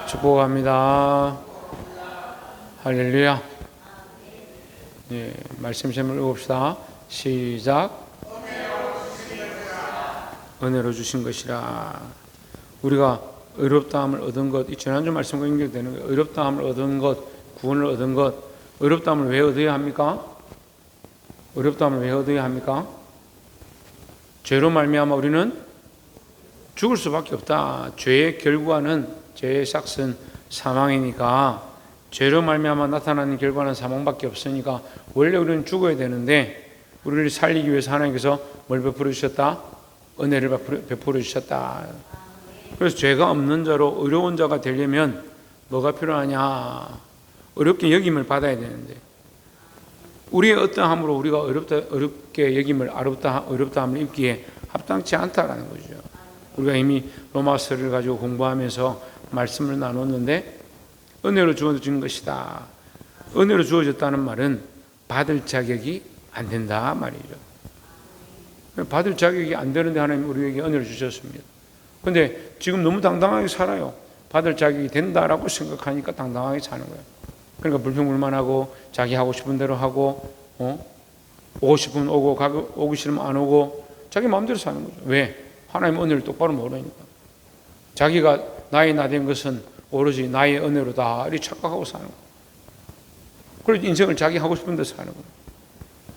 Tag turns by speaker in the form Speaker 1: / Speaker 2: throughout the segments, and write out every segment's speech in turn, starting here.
Speaker 1: 축복합니다. 할렐루야. 예, 말씀 제목을 읽읍시다. 시작. 은혜로 주신 것이라. 우리가 의롭다함을 얻은 것, 이 지난주 말씀과 연결되는 거예요. 의롭다함을 얻은 것, 구원을 얻은 것. 의롭다함을 왜 얻어야 합니까? 의롭다함을 왜 얻어야 합니까? 죄로 말미암아 우리는 죽을 수밖에 없다. 죄의 결과는, 죄의 삭은 사망이니까, 죄로 말미암아 나타나는 결과는 사망밖에 없으니까 원래 우리는 죽어야 되는데 우리를 살리기 위해서 하나님께서 뭘 베풀어 주셨다? 은혜를 베풀어 주셨다. 그래서 죄가 없는 자로 의로운 자가 되려면 뭐가 필요하냐? 어렵게 여김을 받아야 되는데, 우리의 어떠함으로 우리가 어렵게 여김을, 어렵다함을 입기에 합당치 않다라는 거죠. 우리가 이미 로마서를 가지고 공부하면서 말씀을 나눴는데, 은혜로 주어진 것이다. 은혜로 주어졌다는 말은 받을 자격이 안 된다 말이죠. 받을 자격이 안 되는데 하나님 우리에게 은혜를 주셨습니다. 그런데 지금 너무 당당하게 살아요. 받을 자격이 된다라고 생각하니까 당당하게 사는 거예요. 그러니까 불평불만하고 자기 하고 싶은 대로 하고, 오고 싶으면 오고 오기 싫으면 안 오고 자기 마음대로 사는 거죠. 왜? 하나님의 은혜를 똑바로 모르니까. 자기가 나의 나 된 것은 오로지 나의 은혜로다 이렇게 착각하고 사는 거예요. 그래서 인생을 자기 하고 싶은 대로 사는 거예요.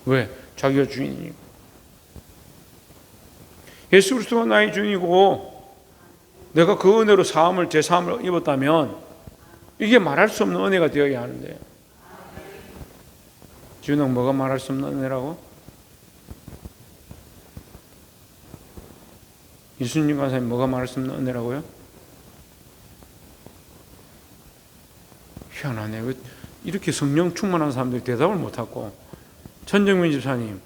Speaker 1: 왜? 자기가 주인이니까. 예수 그리스도가 나의 주인이고 내가 그 은혜로 제 사함을 입었다면 이게 말할 수 없는 은혜가 되어야 하는데, 지훈아, 뭐가 말할 수 없는 은혜라고? 이순님 간사님, 뭐가 말할 수 없는 은혜라고요? 희한하네. 왜 이렇게 성령 충만한 사람들이 대답을 못하고. 천정민 집사님,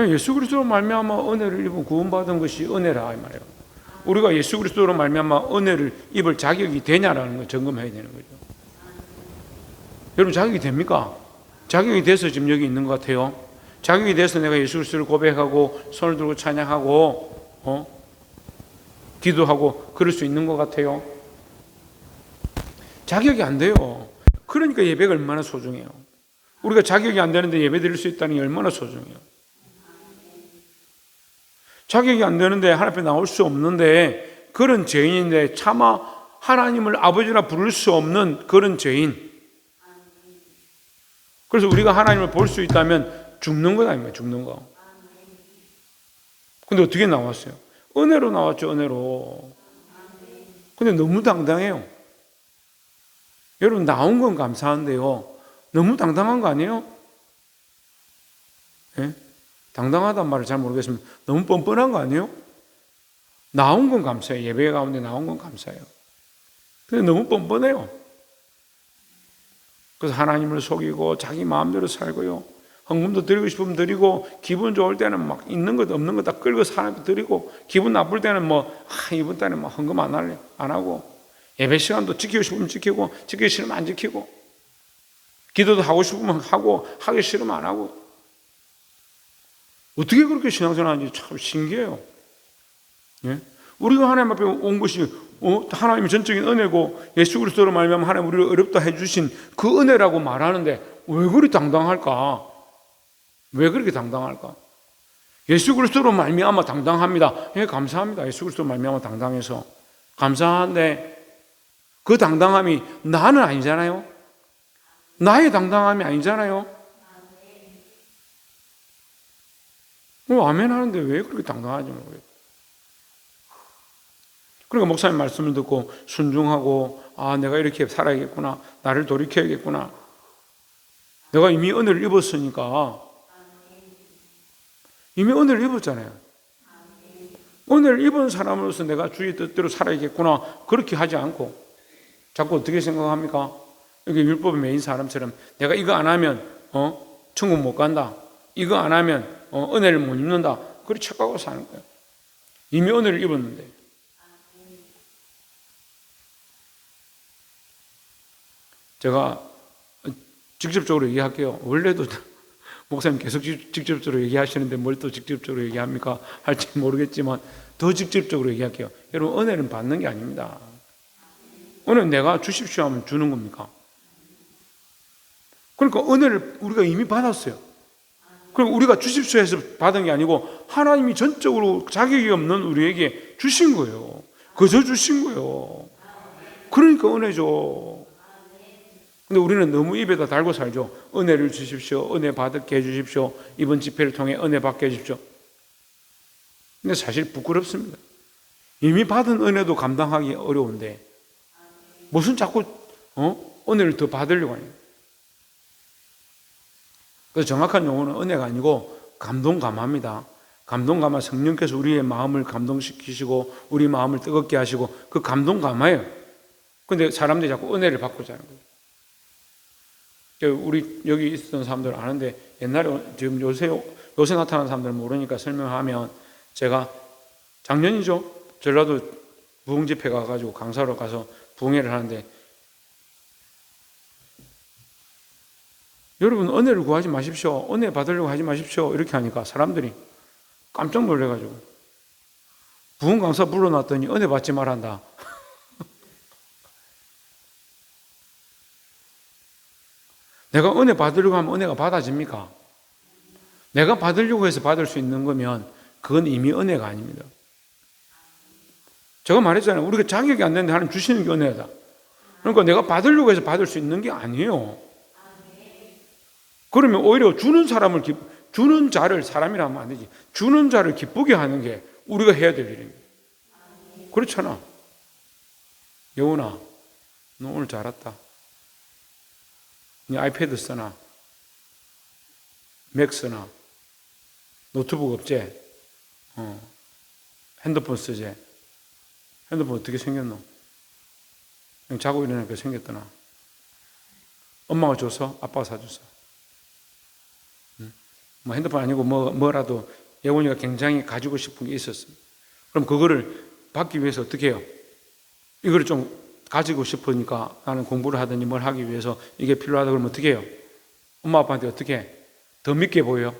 Speaker 1: 예수 그리스도로 말미암아 은혜를 입은 구원받은 것이 은혜라 이 말이에요. 우리가 예수 그리스도로 말미암아 은혜를 입을 자격이 되냐라는 걸 점검해야 되는 거죠. 여러분, 자격이 됩니까? 자격이 돼서 지금 여기 있는 것 같아요. 자격이 돼서 내가 예수 그리스도를 고백하고 손을 들고 찬양하고 기도하고 그럴 수 있는 것 같아요. 자격이 안 돼요. 그러니까 예배가 얼마나 소중해요. 우리가 자격이 안 되는데 예배 드릴 수 있다는 게 얼마나 소중해요. 자격이 안 되는데 하나님 앞에 나올 수 없는데, 그런 죄인인데 차마 하나님을 아버지라 부를 수 없는 그런 죄인. 그래서 우리가 하나님을 볼 수 있다면 죽는 것 아닙니까? 죽는 거. 근데 어떻게 나왔어요? 은혜로 나왔죠. 은혜로. 근데 너무 당당해요. 여러분, 나온 건 감사한데요, 너무 당당한 거 아니에요? 예? 당당하단 말을 잘 모르겠으면 너무 뻔뻔한 거 아니에요? 나온 건 감사해요. 예배 가운데 나온 건 감사해요. 근데 너무 뻔뻔해요. 그래서 하나님을 속이고 자기 마음대로 살고요, 헌금도 드리고 싶으면 드리고, 기분 좋을 때는 막 있는 것 없는 것 다 끌고서 하나님께 드리고, 기분 나쁠 때는 이번 달에 헌금 안 할래, 안 하고, 예배 시간도 지키고 싶으면 지키고, 지키기 싫으면 안 지키고, 기도도 하고 싶으면 하고, 하기 싫으면 안 하고. 어떻게 그렇게 신앙생활하는지 참 신기해요. 예? 우리가 하나님 앞에 온 것이 하나님의 전적인 은혜고, 예수 그리스도로 말미암아 하나님 우리를 어렵다 해주신 그 은혜라고 말하는데 왜 그리 당당할까? 왜 그렇게 당당할까? 예수 그리스도로 말미암아 당당합니다. 예, 감사합니다. 예수 그리스도로 말미암아 당당해서 감사한데, 그 당당함이 나는 아니잖아요. 나의 당당함이 아니잖아요. 아멘 하는데 왜 그렇게 당당하지 모르겠어요. 그러니까 목사님 말씀을 듣고 순종하고, 내가 이렇게 살아야겠구나, 나를 돌이켜야겠구나. 내가 이미 은혜를 입었으니까. 이미 은혜를 입었잖아요. 은혜를 입은 사람으로서 내가 주의 뜻대로 살아야겠구나, 그렇게 하지 않고 자꾸 어떻게 생각합니까? 이게 율법의 메인 사람처럼 내가 이거 안 하면 천국 못 간다, 이거 안 하면 은혜를 못 입는다, 그렇게 착각하고 사는 거예요. 이미 은혜를 입었는데. 제가 직접적으로 얘기할게요. 원래도 목사님 계속 직접적으로 얘기하시는데 뭘 또 직접적으로 얘기합니까? 할지 모르겠지만, 더 직접적으로 얘기할게요. 여러분, 은혜는 받는 게 아닙니다. 은혜는 내가 주십시오 하면 주는 겁니까? 그러니까 은혜를 우리가 이미 받았어요. 그리고 우리가 주십시오 해서 받은 게 아니고 하나님이 전적으로 자격이 없는 우리에게 주신 거예요. 그저 주신 거예요. 그러니까 은혜죠. 근데 우리는 너무 입에다 달고 살죠. 은혜를 주십시오. 은혜 받게 해주십시오. 이번 집회를 통해 은혜 받게 해주십시오. 근데 사실 부끄럽습니다. 이미 받은 은혜도 감당하기 어려운데 무슨 자꾸 은혜를 더 받으려고 하냐. 그래서 정확한 용어는 은혜가 아니고 감동감화입니다. 감동감화, 성령께서 우리의 마음을 감동시키시고 우리 마음을 뜨겁게 하시고 그 감동감화예요. 근데 사람들이 자꾸 은혜를 받고자 하는 거예요. 우리 여기 있었던 사람들 아는데 옛날에 지금 요새 나타난 사람들은 모르니까 설명하면 제가 작년이죠. 전라도 부흥집회 가가지고 강사로 가서 부흥회를 하는데 여러분 은혜를 구하지 마십시오. 은혜 받으려고 하지 마십시오. 이렇게 하니까 사람들이 깜짝 놀래가지고 부흥 강사 불러놨더니 은혜 받지 말한다. 내가 은혜 받으려고 하면 은혜가 받아집니까? 내가 받으려고 해서 받을 수 있는 거면 그건 이미 은혜가 아닙니다. 제가 말했잖아요. 우리가 자격이 안 되는데 하나님 주시는 게 은혜다. 그러니까 내가 받으려고 해서 받을 수 있는 게 아니에요. 그러면 오히려 주는 자를 사람이라 하면 안 되지. 주는 자를 기쁘게 하는 게 우리가 해야 될 일입니다. 그렇잖아. 여운아, 너 오늘 잘 왔다. 네 아이패드 쓰나? 맥 쓰나? 노트북 없지? 핸드폰 쓰지? 핸드폰 어떻게 생겼노? 그냥 자고 일어나니까 생겼더나? 엄마가 줬어? 아빠가 사줬어? 뭐 핸드폰 아니고 뭐라도 예원이가 굉장히 가지고 싶은 게 있었어. 그럼 그거를 받기 위해서 어떻게 해요? 이거를 좀 가지고 싶으니까 나는 공부를 하더니 뭘 하기 위해서 이게 필요하다 그러면 어떻게 해요? 엄마 아빠한테 어떻게 해? 더 믿게 보여?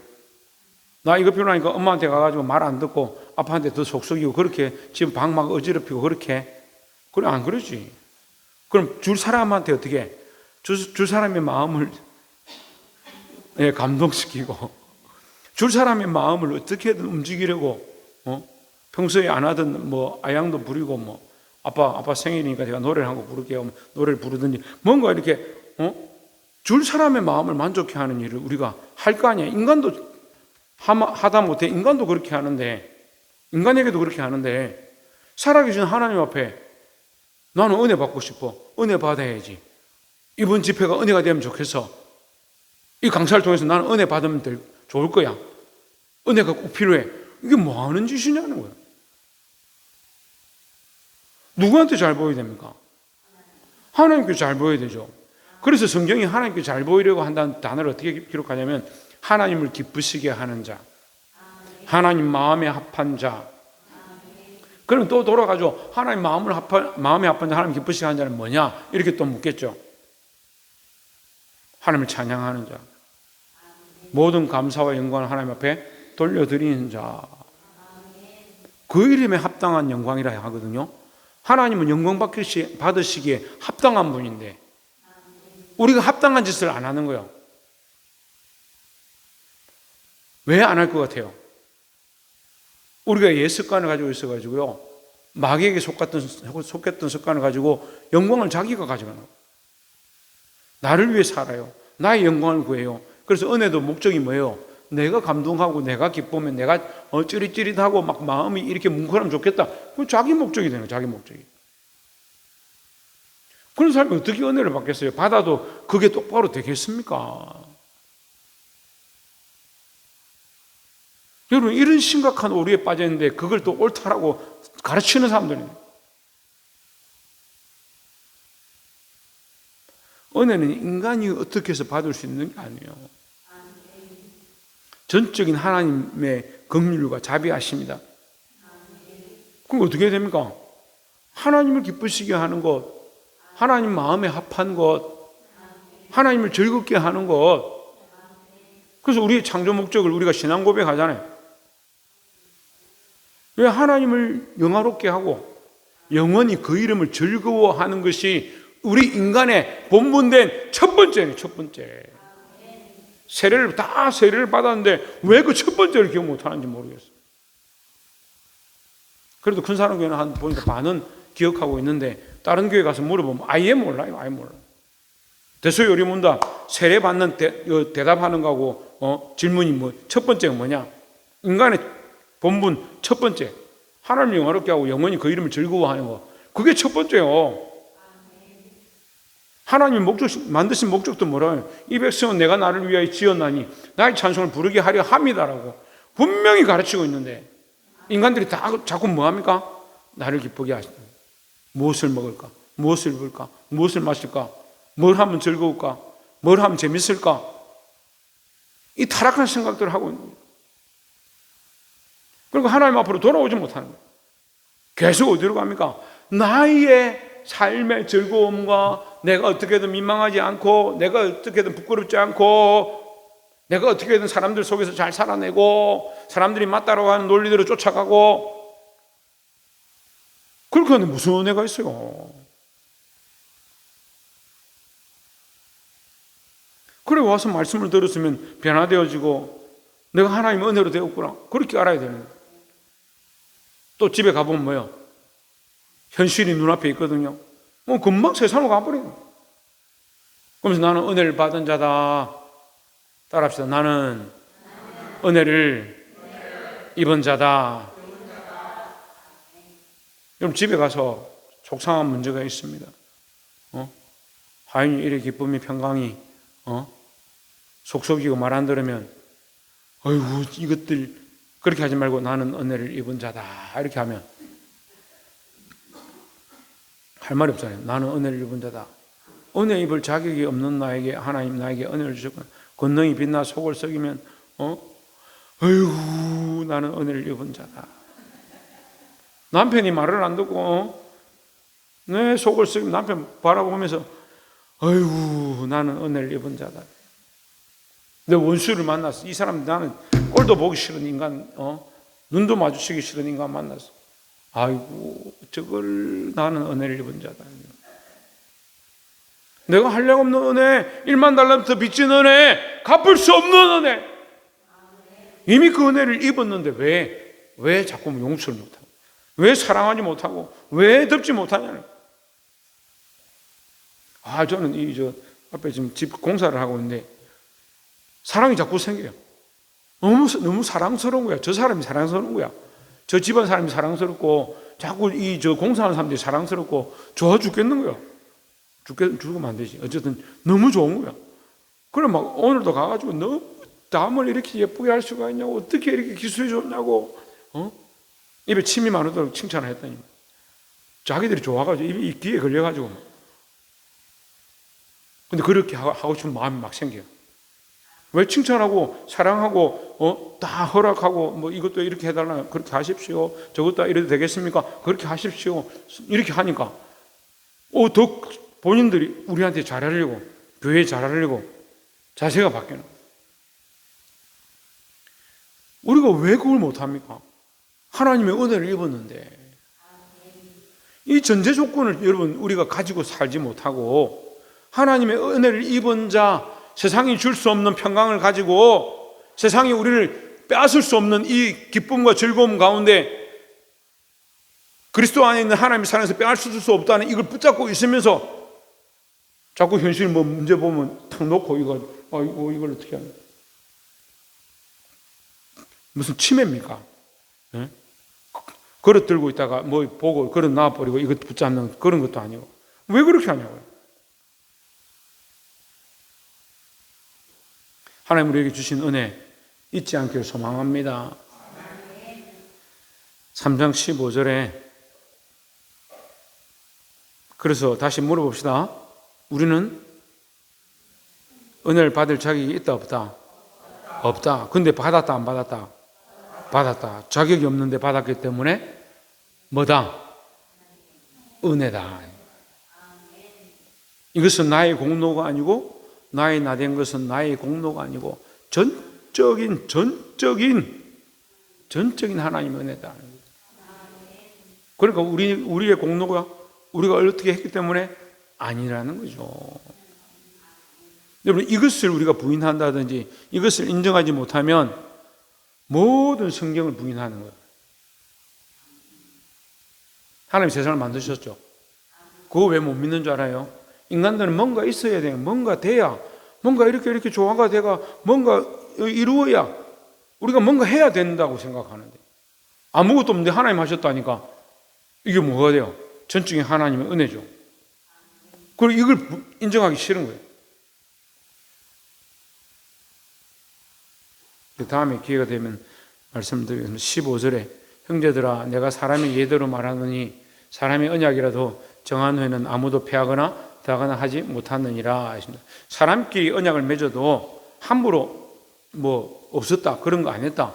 Speaker 1: 나 이거 필요하니까 엄마한테 가가지고 말 안 듣고 아빠한테 더 속썩이고 그렇게 지금 방 막 어지럽히고 그렇게 해? 그래 안 그러지. 그럼 줄 사람한테 어떻게 해? 줄 사람의 마음을 감동시키고 줄 사람의 마음을 어떻게든 움직이려고 평소에 안 하던 뭐 아양도 부리고 뭐 아빠 생일이니까 제가 노래를 한 곡 부를게요. 노래를 부르든지 뭔가 이렇게 줄 사람의 마음을 만족해 하는 일을 우리가 할 거 아니야. 인간도 하다 못해 인간도 그렇게 하는데 인간에게도 그렇게 하는데 살아계신 하나님 앞에 나는 은혜 받고 싶어. 은혜 받아야지. 이번 집회가 은혜가 되면 좋겠어. 이 강사를 통해서 나는 은혜 받으면 좋을 거야. 은혜가 꼭 필요해. 이게 뭐 하는 짓이냐는 거야. 누구한테 잘 보여야 됩니까? 하나님께 잘 보여야 되죠. 그래서 성경이 하나님께 잘 보이려고 한다는 단어를 어떻게 기록하냐면 하나님을 기쁘시게 하는 자, 하나님 마음에 합한 자. 그럼 또 돌아가죠. 하나님 마음에 합한 자, 하나님 기쁘시게 하는 자는 뭐냐? 이렇게 또 묻겠죠. 하나님을 찬양하는 자, 모든 감사와 영광을 하나님 앞에 돌려드리는 자. 그 이름에 합당한 영광이라 하거든요. 하나님은 영광 받으시기에 합당한 분인데 우리가 합당한 짓을 안 하는 거예요. 왜 안 할 것 같아요? 우리가 옛 습관을 가지고 있어가지고요. 마귀에게 속했던 습관을 가지고 영광을 자기가 가져가는 거예요. 나를 위해 살아요. 나의 영광을 구해요. 그래서 은혜도 목적이 뭐예요? 내가 감동하고 내가 기쁘면 내가 찌릿찌릿하고 막 마음이 이렇게 뭉클하면 좋겠다. 그건 자기 목적이 되는 거예요. 자기 목적이. 그런 사람이 어떻게 은혜를 받겠어요? 받아도 그게 똑바로 되겠습니까? 여러분 이런 심각한 오류에 빠졌는데 그걸 또 옳다라고 가르치는 사람들입니다. 은혜는 인간이 어떻게 해서 받을 수 있는 게 아니에요. 전적인 하나님의 긍휼과 자비하십니다. 그럼 어떻게 해야 됩니까? 하나님을 기쁘시게 하는 것, 하나님 마음에 합한 것, 하나님을 즐겁게 하는 것. 그래서 우리의 창조 목적을 우리가 신앙 고백하잖아요. 왜 하나님을 영화롭게 하고 영원히 그 이름을 즐거워하는 것이 우리 인간의 본분된 첫 번째네, 첫 번째. 세례를 받았는데 왜 그 첫 번째를 기억 못하는지 모르겠어요. 그래도 큰 사람 교회는 한 보니까 반은 기억하고 있는데 다른 교회 가서 물어보면 아예 몰라요, 아예 몰라. 대소요리문답 세례 받는 대답하는 거하고 질문이 뭐 첫 번째가 뭐냐? 인간의 본분 첫 번째 하나님을 영화롭게 하고 영원히 그 이름을 즐거워하는 거, 그게 첫 번째요. 하나님 만드신 목적도 뭐라요? 이 백성은 내가 나를 위하여 지었나니 나의 찬송을 부르게 하려 함이다라고 분명히 가르치고 있는데 인간들이 다 자꾸 뭐합니까? 나를 기쁘게 하시다. 무엇을 먹을까? 무엇을 입을까? 무엇을 마실까? 뭘 하면 즐거울까? 뭘 하면 재밌을까? 이 타락한 생각들을 하고 있는 거예요. 그리고 하나님 앞으로 돌아오지 못하는 거예요. 계속 어디로 갑니까? 나의 삶의 즐거움과 내가 어떻게든 민망하지 않고 내가 어떻게든 부끄럽지 않고 내가 어떻게든 사람들 속에서 잘 살아내고 사람들이 맞다라고 하는 논리대로 쫓아가고, 그렇게 하는데 무슨 은혜가 있어요? 그래 와서 말씀을 들었으면 변화되어지고 내가 하나님의 은혜로 되었구나, 그렇게 알아야 되는 거예요. 또 집에 가보면 뭐예요? 현실이 눈앞에 있거든요. 뭐 금방 세상으로 가버리는 거예요. 그러면서 나는 은혜를 받은 자다. 따라합시다. 나는 은혜를 입은 자다. 그럼 집에 가서 속상한 문제가 있습니다. 하인이 이래 기쁨이 평강이 속속이고 말 안 들으면 어이구 이것들 그렇게 하지 말고 나는 은혜를 입은 자다 이렇게 하면 할 말이 없잖아요. 나는 은혜를 입은 자다. 은혜 입을 자격이 없는 나에게 하나님 나에게 은혜를 주셨구나. 권능이 빛나 속을 썩이면 어이구 나는 은혜를 입은 자다. 남편이 말을 안 듣고 내 속을 썩이면 남편 바라보면서 어이구 나는 은혜를 입은 자다. 내 원수를 만났어. 이 사람 나는 꼴도 보기 싫은 인간, 눈도 마주치기 싫은 인간 만났어. 아이고 저걸 나는 은혜를 입은 자다. 내가 할례 없는 은혜, 1만 달란트 빚진 은혜, 갚을 수 없는 은혜. 이미 그 은혜를 입었는데 왜 자꾸 용서를 못하고, 왜 사랑하지 못하고, 왜 덮지 못하냐는. 저는 앞에 지금 집 공사를 하고 있는데 사랑이 자꾸 생겨요. 너무 사랑스러운 거야. 저 사람이 사랑스러운 거야. 저 집안 사람이 사랑스럽고 자꾸 저 공사하는 사람들이 사랑스럽고 좋아 죽겠는 거야. 죽으면 안 되지. 어쨌든 너무 좋은 거야. 그래 막 오늘도 가가지고 너무 남을 이렇게 예쁘게 할 수가 있냐고, 어떻게 이렇게 기술이 좋냐고, 입에 침이 마르도록 칭찬을 했더니 자기들이 좋아가지고 입이 귀에 걸려가지고. 근데 그렇게 하고 싶은 마음이 막 생겨요. 왜 칭찬하고 사랑하고 다 허락하고 뭐 이것도 이렇게 해달라 그렇게 하십시오, 저것도 이래도 되겠습니까? 그렇게 하십시오. 이렇게 하니까 더 본인들이 우리한테 잘하려고, 교회에 잘하려고 자세가 바뀌는 거예요. 우리가 왜 그걸 못합니까? 하나님의 은혜를 입었는데 이 전제 조건을 여러분 우리가 가지고 살지 못하고 하나님의 은혜를 입은 자, 세상이 줄 수 없는 평강을 가지고 세상이 우리를 빼앗을 수 없는 이 기쁨과 즐거움 가운데 그리스도 안에 있는 하나님의 사랑에서 빼앗을 수 없다는 이걸 붙잡고 있으면서 자꾸 현실 뭐 문제 보면 탁 놓고 이걸 어떻게 하냐. 무슨 치매입니까? 네? 그릇 들고 있다가 뭐 보고 그릇 놔버리고 이것 붙잡는 그런 것도 아니고. 왜 그렇게 하냐고요. 하나님 우리에게 주신 은혜 잊지 않기를 소망합니다. 3장 15절에 그래서 다시 물어봅시다. 우리는 은혜를 받을 자격이 있다 없다? 없다. 근데 받았다 안 받았다? 받았다. 자격이 없는데 받았기 때문에 뭐다? 은혜다. 이것은 나의 공로가 아니고 나의 나된 것은 나의 공로가 아니고 전적인 하나님의 은혜다. 그러니까 우리의 공로가 우리가 어떻게 했기 때문에 아니라는 거죠. 여러분, 이것을 우리가 부인한다든지 이것을 인정하지 못하면 모든 성경을 부인하는 거예요. 하나님 세상을 만드셨죠. 그거 왜 못 믿는 줄 알아요? 인간들은 뭔가 있어야 돼요. 뭔가 돼야, 뭔가 이렇게 조화가 돼가 뭔가 이루어야 우리가 뭔가 해야 된다고 생각하는데, 아무것도 없는데 하나님 하셨다니까 이게 뭐가 돼요? 전적인 하나님의 은혜죠. 그리고 이걸 인정하기 싫은 거예요. 다음에 기회가 되면 말씀드리겠습니다. 15절에 형제들아 내가 사람의 예대로 말하느니 사람의 언약이라도 정한 후에는 아무도 패하거나 더하거나 하지 못하느니라 하십니다. 사람끼리 언약을 맺어도 함부로 뭐 없었다 그런 거 안 했다.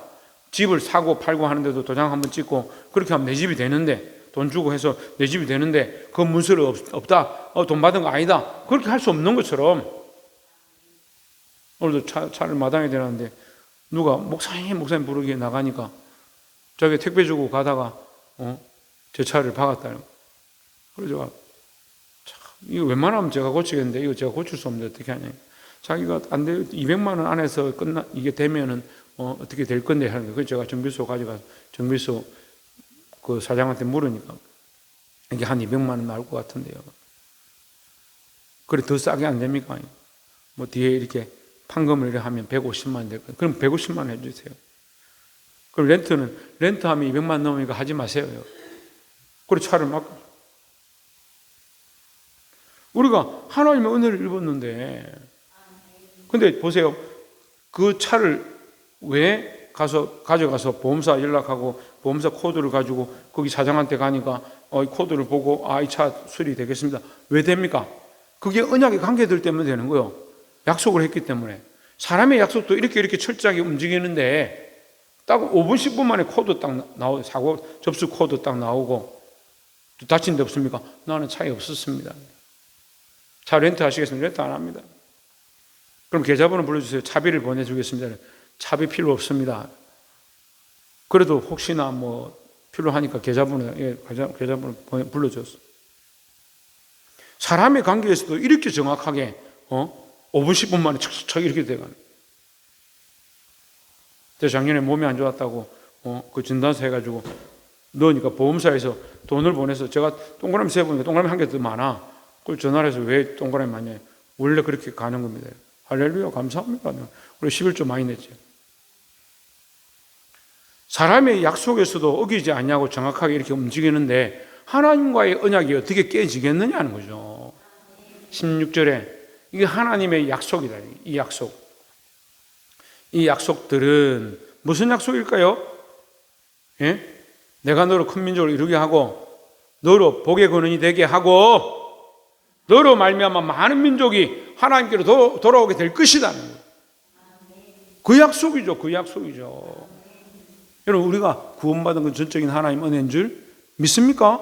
Speaker 1: 집을 사고 팔고 하는데도 도장 한번 찍고 그렇게 하면 내 집이 되는데, 돈 주고 해서 내 집이 되는데 그 문서를 없다, 돈 받은 거 아니다, 그렇게 할 수 없는 것처럼. 오늘도 차를 마당에 대놨는데 누가 목사님 부르기에 나가니까 자기 택배 주고 가다가 제 차를 박았다는 거. 그래서 이거 웬만하면 제가 고치겠는데 이거 제가 고칠 수 없는데 어떻게 하냐. 자기가 안 돼요. 200만 원 안에서 이게 되면은 어떻게 될 건데 하는 거예요. 그래서 제가 정비소 가져가서 정비소 그 사장한테 물으니까 이게 한 200만 원 나올 것 같은데요. 그래 더 싸게 안 됩니까? 뭐 뒤에 이렇게 판금을 이렇게 하면 150만 원 될 거예요. 그럼 150만 원 해주세요. 그럼 렌트하면 200만 원 넘으니까 하지 마세요. 그리고 차를 막. 우리가 하나님의 은혜를 입었는데, 근데 보세요. 그 차를 왜 가져가서 보험사 연락하고 보험사 코드를 가지고 거기 사장한테 가니까 이 코드를 보고 이 차 수리 되겠습니다. 왜 됩니까? 그게 언약의 관계들 때문에 되는 거예요. 약속을 했기 때문에. 사람의 약속도 이렇게 철저하게 움직이는데 딱 5분 10분 만에 코드 딱 나오고 사고 접수 코드 딱 나오고 다친 데 없습니까? 나는 차이 없었습니다. 차 렌트 하시겠습니까? 렌트 안 합니다. 그럼 계좌번호 불러주세요. 차비를 보내주겠습니다. 차비 필요 없습니다. 그래도 혹시나 뭐 필요하니까 계좌번호 불러줬어. 사람의 관계에서도 이렇게 정확하게 5분 10분 만에 척 이렇게 돼가는. 제가 작년에 몸이 안 좋았다고 그 진단서 해가지고 넣으니까 보험사에서 돈을 보내서 제가 동그라미 세보니까 동그라미 한 개 더 많아. 그걸 전화를 해서 왜 동그라미 많냐. 원래 그렇게 가는 겁니다. 할렐루야, 감사합니다. 우리 11조 많이 냈죠. 사람의 약속에서도 어기지 않냐고 정확하게 이렇게 움직이는데 하나님과의 언약이 어떻게 깨지겠느냐는 거죠. 16절에 이게 하나님의 약속이다. 이 약속. 이 약속들은 무슨 약속일까요? 예? 내가 너로 큰 민족을 이루게 하고 너로 복의 근원이 되게 하고 너로 말미암아 많은 민족이 하나님께로 돌아오게 될 것이다. 그 약속이죠. 그 약속이죠. 여러분, 우리가 구원받은 건 전적인 하나님 은혜인 줄 믿습니까?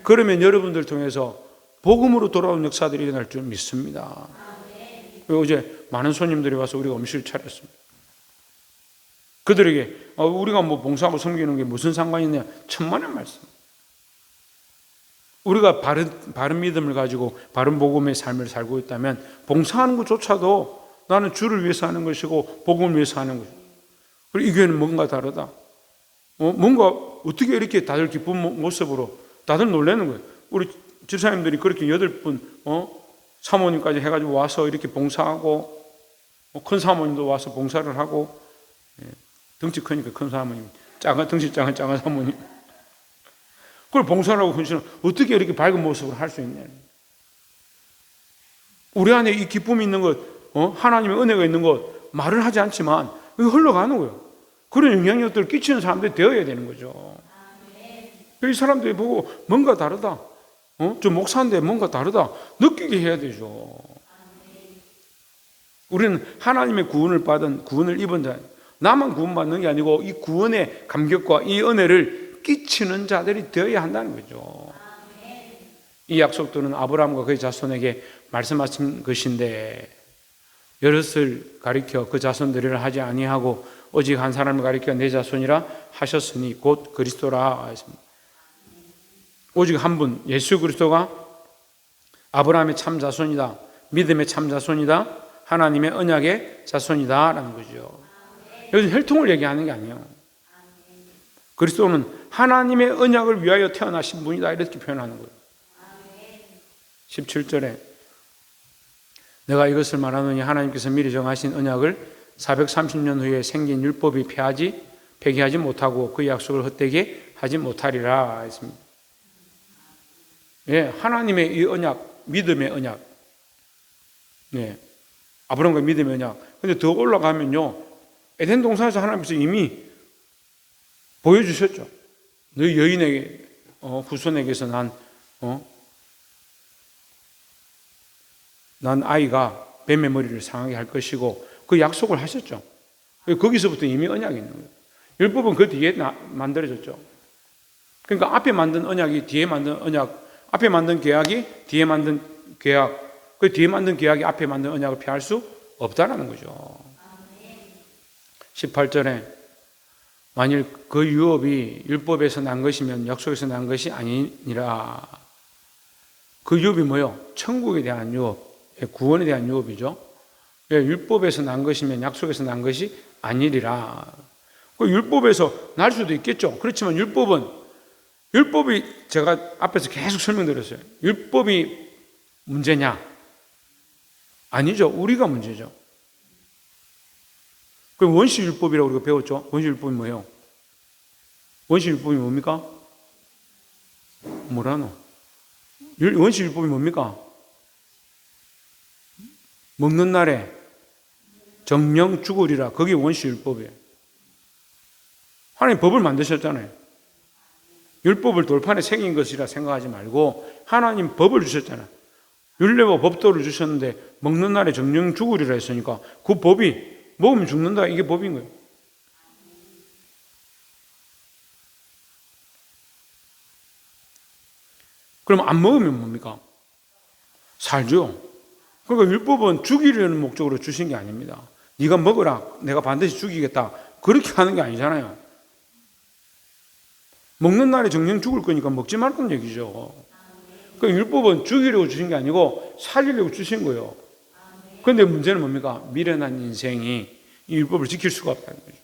Speaker 1: 그러면 여러분들 통해서 복음으로 돌아온 역사들이 일어날 줄 믿습니다. 그리고 어제 많은 손님들이 와서 우리가 음식을 차렸습니다. 그들에게 우리가 뭐 봉사하고 섬기는 게 무슨 상관이 있냐? 천만의 말씀. 우리가 바른 믿음을 가지고 바른 복음의 삶을 살고 있다면 봉사하는 것조차도 나는 주를 위해서 하는 것이고 복음을 위해서 하는 것이고, 그리고 이 교회는 뭔가 다르다. 뭔가 어떻게 이렇게 다들 기쁜 모습으로 다들 놀라는 거예요. 우리 집사님들이 그렇게 8분 사모님까지 해가지고 와서 이렇게 봉사하고 큰 사모님도 와서 봉사를 하고, 덩치 크니까 큰 사모님, 덩치 작은 사모님, 그걸 봉사를 하고 헌신을 어떻게 이렇게 밝은 모습으로 할 수 있냐. 우리 안에 이 기쁨이 있는 것, 하나님의 은혜가 있는 것 말을 하지 않지만 이게 흘러가는 거예요. 그런 영향력들을 끼치는 사람들이 되어야 되는 거죠. 이 사람들이 보고 뭔가 다르다. 저 목사인데 뭔가 다르다. 느끼게 해야 되죠. 우리는 하나님의 구원을 입은 자, 나만 구원받는 게 아니고 이 구원의 감격과 이 은혜를 끼치는 자들이 되어야 한다는 거죠. 이 약속들은 아브라함과 그의 자손에게 말씀하신 것인데 여럿을 가리켜 그 자손들이라 하지 아니하고 오직 한 사람을 가리켜 내 자손이라 하셨으니 곧 그리스도라 하십니다. 오직 한 분, 예수 그리스도가 아브라함의 참 자손이다, 믿음의 참 자손이다, 하나님의 언약의 자손이다 라는 거죠. 여기서 혈통을 얘기하는 게 아니에요. 그리스도는 하나님의 언약을 위하여 태어나신 분이다 이렇게 표현하는 거예요. 17절에 내가 이것을 말하노니 하나님께서 미리 정하신 언약을 430년 후에 생긴 율법이 폐기하지 못하고 그 약속을 헛되게 하지 못하리라 했습니다. 예, 하나님의 이 언약, 믿음의 언약. 네. 아브라함과 믿음의 언약. 근데 더 올라가면요, 에덴 동산에서 하나님께서 이미 보여주셨죠. 너희 여인에게, 후손에게서 난 아이가 뱀의 머리를 상하게 할 것이고, 그 약속을 하셨죠. 거기서부터 이미 언약이 있는 거예요. 율법은 그 뒤에 만들어졌죠. 그러니까 앞에 만든 언약이 뒤에 만든 언약, 앞에 만든 계약이 뒤에 만든 계약, 그 뒤에 만든 계약이 앞에 만든 언약을 피할 수 없다라는 거죠. 18절에 만일 그 유업이 율법에서 난 것이면 약속에서 난 것이 아니니라. 그 유업이 뭐요? 천국에 대한 유업, 구원에 대한 유업이죠. 율법에서 난 것이면 약속에서 난 것이 아니리라. 그 율법에서 날 수도 있겠죠. 그렇지만 율법이 제가 앞에서 계속 설명드렸어요. 율법이 문제냐? 아니죠. 우리가 문제죠. 그럼 원시율법이라고 우리가 배웠죠. 원시율법이 뭐예요? 원시율법이 뭡니까? 뭐라노? 원시율법이 뭡니까? 먹는 날에 정령 죽으리라. 그게 원시율법이에요. 하나님 법을 만드셨잖아요. 율법을 돌판에 새긴 것이라 생각하지 말고 하나님 법을 주셨잖아요. 율례와 법도를 주셨는데 먹는 날에 정령 죽으리라 했으니까 그 법이 먹으면 죽는다, 이게 법인 거예요. 그럼 안 먹으면 뭡니까? 살죠. 그러니까 율법은 죽이려는 목적으로 주신 게 아닙니다. 네가 먹으라, 내가 반드시 죽이겠다, 그렇게 하는 게 아니잖아요. 먹는 날에 정령 죽을 거니까 먹지 말라는 얘기죠. 그러니까 율법은 죽이려고 주신 게 아니고 살리려고 주신 거예요. 그런데 문제는 뭡니까? 미련한 인생이 이 율법을 지킬 수가 없다는 거죠.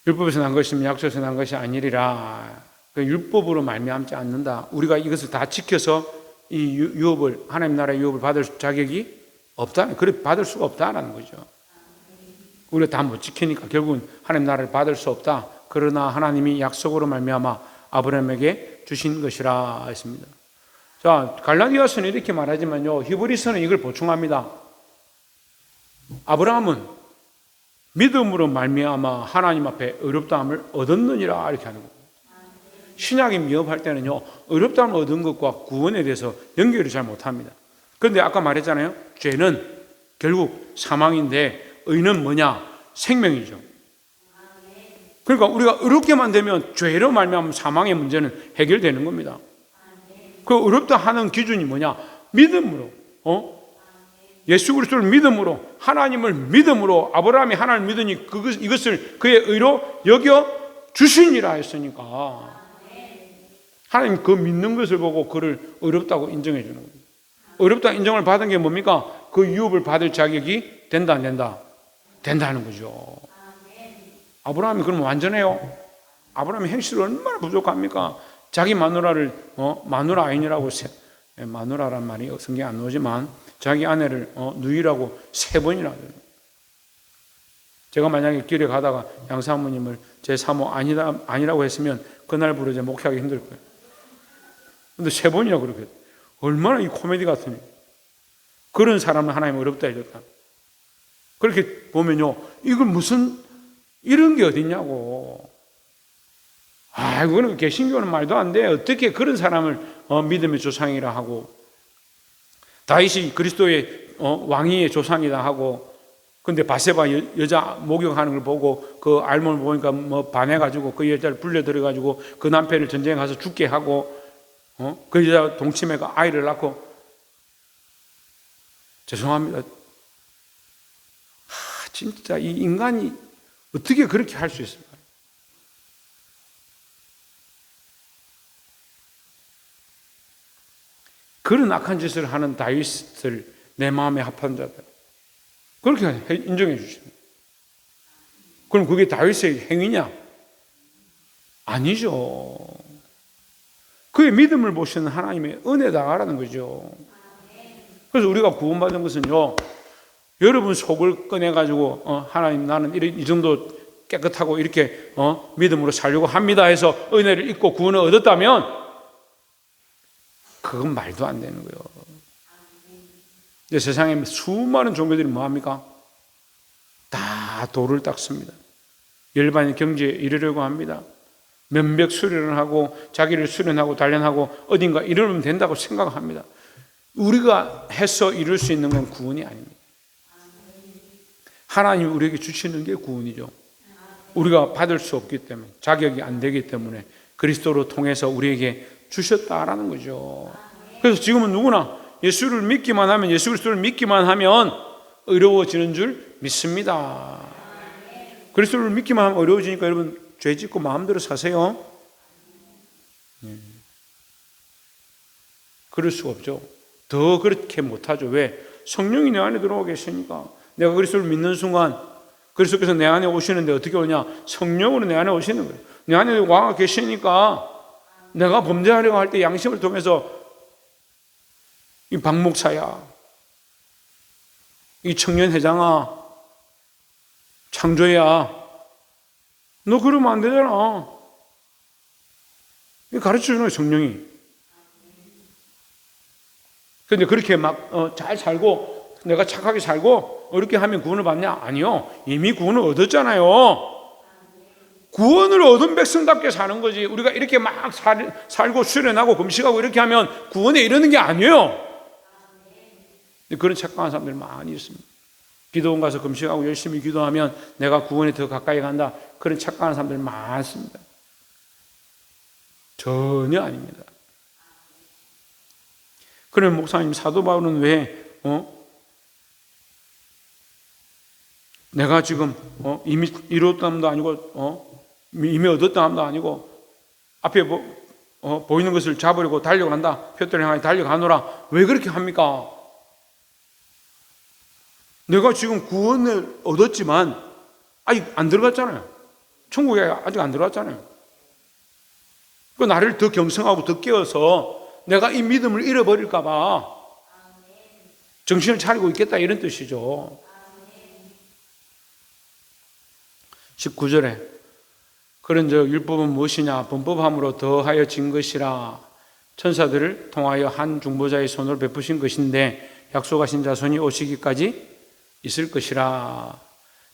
Speaker 1: 율법에서 난 것이면 약속에서 난 것이 아니리라. 율법으로 말미암지 않는다. 우리가 이것을 다 지켜서 이 유업을, 하나님 나라의 유업을 받을 자격이 없다. 그래 받을 수가 없다라는 거죠. 우리가 다 못 지키니까 결국은 하나님 나라를 받을 수 없다. 그러나 하나님이 약속으로 말미암아 아브라함에게 주신 것이라 했습니다. 자, 갈라디아서는 이렇게 말하지만요, 히브리서는 이걸 보충합니다. 아브라함은 믿음으로 말미암아 하나님 앞에 의롭다함을 얻었느니라 이렇게 하는 거예요. 신약이 미흡할 때는요, 의롭다함을 얻은 것과 구원에 대해서 연결을 잘 못합니다. 그런데 아까 말했잖아요, 죄는 결국 사망인데 의는 뭐냐? 생명이죠. 그러니까 우리가 의롭게만 되면 죄로 말미암아 사망의 문제는 해결되는 겁니다. 그 의롭다 하는 기준이 뭐냐? 믿음으로, 예수 그리스도를 믿음으로, 하나님을 믿음으로, 아브라함이 하나님을 믿으니 이것을 그의 의로 여겨 주시니라 했으니까 하나님 그 믿는 것을 보고 그를 의롭다고 인정해 주는 겁니다. 의롭다 인정을 받은 게 뭡니까? 그 유업을 받을 자격이 된다 안 된다? 된다는 거죠. 아브라함이 그러면 완전해요? 아브라함의 행실이 얼마나 부족합니까? 자기 마누라를 마누라 아인이라고 마누라란 말이 성경에 안 나오지만 자기 아내를 누이라고 3번이나 제가 만약에 길에 가다가 양사모님을 제 사모 아니라고 했으면 그날부로 이제 목회하기 힘들 거예요. 근데 3번이나 그렇게 얼마나 이 코미디 같으니 그런 사람을 하나님 어렵다 해줬다. 그렇게 보면요, 이걸 무슨 이런 게 어딨냐고. 그거는 개신교는 말도 안 돼. 어떻게 그런 사람을 믿음의 조상이라 하고 다윗이 그리스도의 왕위의 조상이다 하고, 근데 바세바 여자 목욕하는 걸 보고 그 알몬을 보니까 뭐 반해가지고 그 여자를 불려들여가지고 그 남편을 전쟁에 가서 죽게 하고 그 여자 동치매가 아이를 낳고. 죄송합니다. 진짜 이 인간이 어떻게 그렇게 할 수 있을까요? 그런 악한 짓을 하는 다윗을 내 마음에 합한 자들, 그렇게 인정해 주십니다. 그럼 그게 다윗의 행위냐? 아니죠. 그의 믿음을 보시는 하나님의 은혜다라는 거죠. 그래서 우리가 구원받은 것은요, 여러분 속을 꺼내가지고 하나님 나는 이 정도 깨끗하고 이렇게 믿음으로 살려고 합니다 해서 은혜를 입고 구원을 얻었다면 그건 말도 안 되는 거예요. 이제 세상에 수많은 종교들이 뭐합니까? 다 도를 닦습니다. 열반의 경지에 이르려고 합니다. 면벽 수련을 하고 자기를 수련하고 단련하고 어딘가 이르면 된다고 생각합니다. 우리가 해서 이룰 수 있는 건 구원이 아닙니다. 하나님이 우리에게 주시는 게 구원이죠. 우리가 받을 수 없기 때문에, 자격이 안 되기 때문에 그리스도로 통해서 우리에게 주셨다라는 거죠. 그래서 지금은 누구나 예수를 믿기만 하면, 예수 그리스도를 믿기만 하면 어려워지는 줄 믿습니다. 그리스도를 믿기만 하면 어려워지니까 여러분 죄 짓고 마음대로 사세요. 그럴 수가 없죠. 더 그렇게 못하죠. 왜? 성령이 내 안에 들어와 계시니까. 내가 그리스도를 믿는 순간 그리스도께서 내 안에 오시는데 어떻게 오냐? 성령으로 내 안에 오시는 거예요. 내 안에 와 계시니까 내가 범죄하려고 할 때 양심을 통해서 이 박 목사야, 이 청년 회장아, 창조야, 너 그러면 안 되잖아. 가르쳐주는 거예요, 성령이. 그런데 그렇게 막 잘 살고 내가 착하게 살고 이렇게 하면 구원을 받냐? 아니요. 이미 구원을 얻었잖아요. 구원을 얻은 백성답게 사는 거지. 우리가 이렇게 막 살고 수련하고 금식하고 이렇게 하면 구원에 이르는 게 아니에요. 그런 착각한 사람들 많이 있습니다. 기도원 가서 금식하고 열심히 기도하면 내가 구원에 더 가까이 간다. 그런 착각하는 사람들 많습니다. 전혀 아닙니다. 그러면 목사님, 사도 바울은 왜 내가 지금 이미 이뤘다함도 아니고 이미 얻었다함도 아니고 앞에 보이는 것을 잡으려고 달려간다. 표대를 향해 달려가노라. 왜 그렇게 합니까? 내가 지금 구원을 얻었지만 아직 안 들어갔잖아요. 천국에 아직 안 들어갔잖아요. 그 나를 더 경성하고 더 깨워서 내가 이 믿음을 잃어버릴까 봐 정신을 차리고 있겠다, 이런 뜻이죠. 19절에 그런즉 율법은 무엇이냐? 범법함으로 더하여 진 것이라. 천사들을 통하여 한 중보자의 손으로 베푸신 것인데 약속하신 자손이 오시기까지 있을 것이라.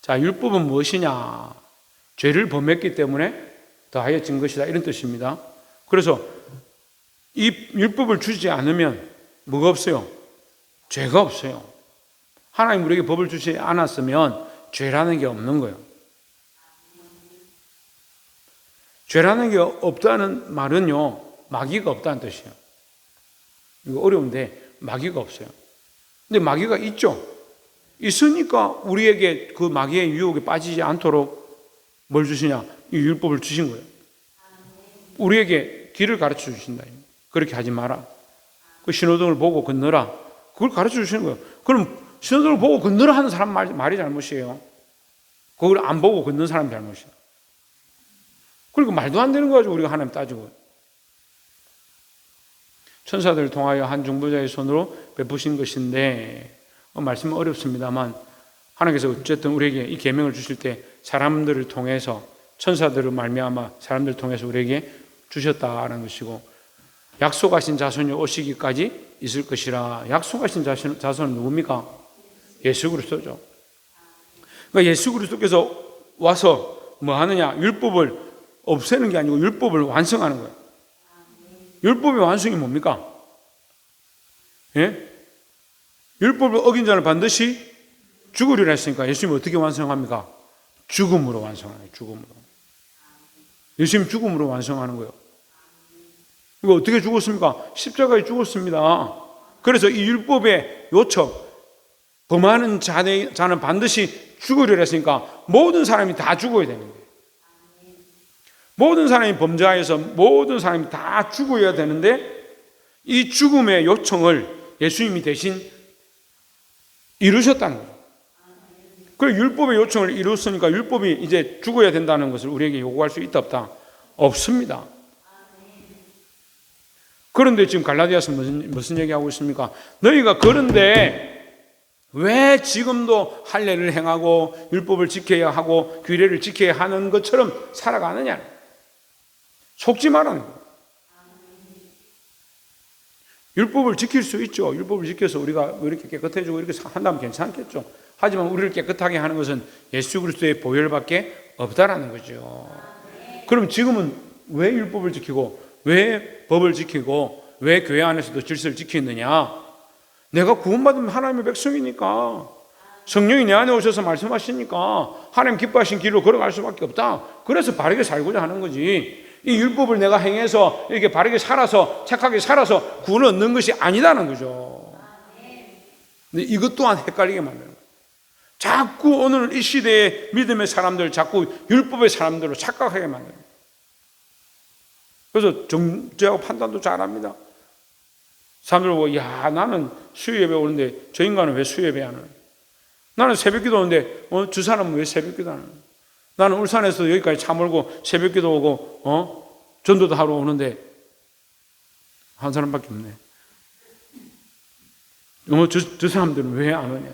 Speaker 1: 자, 율법은 무엇이냐? 죄를 범했기 때문에 더하여 진 것이다, 이런 뜻입니다. 그래서 이 율법을 주지 않으면 뭐가 없어요? 죄가 없어요. 하나님 우리에게 법을 주지 않았으면 죄라는 게 없는 거예요. 죄라는 게 없다는 말은요, 마귀가 없다는 뜻이에요. 이거 어려운데 마귀가 없어요. 근데 마귀가 있죠. 있으니까 우리에게 그 마귀의 유혹에 빠지지 않도록 뭘 주시냐? 이 율법을 주신 거예요. 우리에게 길을 가르쳐 주신다. 그렇게 하지 마라. 그 신호등을 보고 건너라. 그걸 가르쳐 주시는 거예요. 그럼 신호등을 보고 건너라 하는 사람 말이 잘못이에요. 그걸 안 보고 걷는 사람이 잘못이에요. 그리고 말도 안 되는 거 가지고 우리가 하나님 따지고. 천사들을 통하여 한 중보자의 손으로 베푸신 것인데, 말씀은 어렵습니다만 하나님께서 어쨌든 우리에게 이 계명을 주실 때 사람들을 통해서, 천사들을 말미암아 사람들을 통해서 우리에게 주셨다는 것이고, 약속하신 자손이 오시기까지 있을 것이라. 약속하신 자손은 누굽니까? 예수 그리스도죠. 그러니까 예수 그리스도께서 와서 뭐 하느냐? 율법을 없애는 게 아니고 율법을 완성하는 거예요. 율법의 완성이 뭡니까? 예? 율법을 어긴 자는 반드시 죽으리라 했으니까 예수님이 어떻게 완성합니까? 죽음으로 완성하는 거예요. 죽음으로. 예수님 죽음으로 완성하는 거예요. 이거 어떻게 죽었습니까? 십자가에 죽었습니다. 그래서 이 율법의 요청, 범하는 자는 반드시 죽으리라 했으니까 모든 사람이 다 죽어야 되는 거예요. 모든 사람이 범죄하여서 모든 사람이 다 죽어야 되는데, 이 죽음의 요청을 예수님이 대신 이루셨다는 거예요. 그리고 율법의 요청을 이뤘으니까 율법이 이제 죽어야 된다는 것을 우리에게 요구할 수 있다 없다? 없습니다. 그런데 지금 갈라디아서 무슨 얘기하고 있습니까? 너희가 그런데 왜 지금도 할례를 행하고 율법을 지켜야 하고 규례를 지켜야 하는 것처럼 살아가느냐? 속지 말라는 거예요. 율법을 지킬 수 있죠. 율법을 지켜서 우리가 이렇게 깨끗해지고 이렇게 한다면 괜찮겠죠. 하지만 우리를 깨끗하게 하는 것은 예수 그리스도의 보혈밖에 없다라는 거죠. 그럼 지금은 왜 율법을 지키고 왜 법을 지키고 왜 교회 안에서도 질서를 지키느냐? 내가 구원받은 하나님의 백성이니까, 성령이 내 안에 오셔서 말씀하시니까 하나님 기뻐하신 길로 걸어갈 수밖에 없다. 그래서 바르게 살고자 하는 거지. 이 율법을 내가 행해서 이렇게 바르게 살아서 착하게 살아서 구원을 얻는 것이 아니다는 거죠. 근데 이것 또한 헷갈리게 만드는 거예요. 자꾸 오늘 이 시대의 믿음의 사람들, 자꾸 율법의 사람들로 착각하게 만드는 거예요. 그래서 정죄하고 판단도 잘합니다. 사람들 보고, 야, 나는 수요 예배 오는데 저 인간은 왜 수요 예배 안 하는? 나는 새벽 기도 오는데 저 사람은 왜 새벽 기도 안 하는? 나는 울산에서 여기까지 차 몰고 새벽 기도 오고 전도도 하러 오는데 한 사람밖에 없네. 저 사람들은 왜 안 오냐?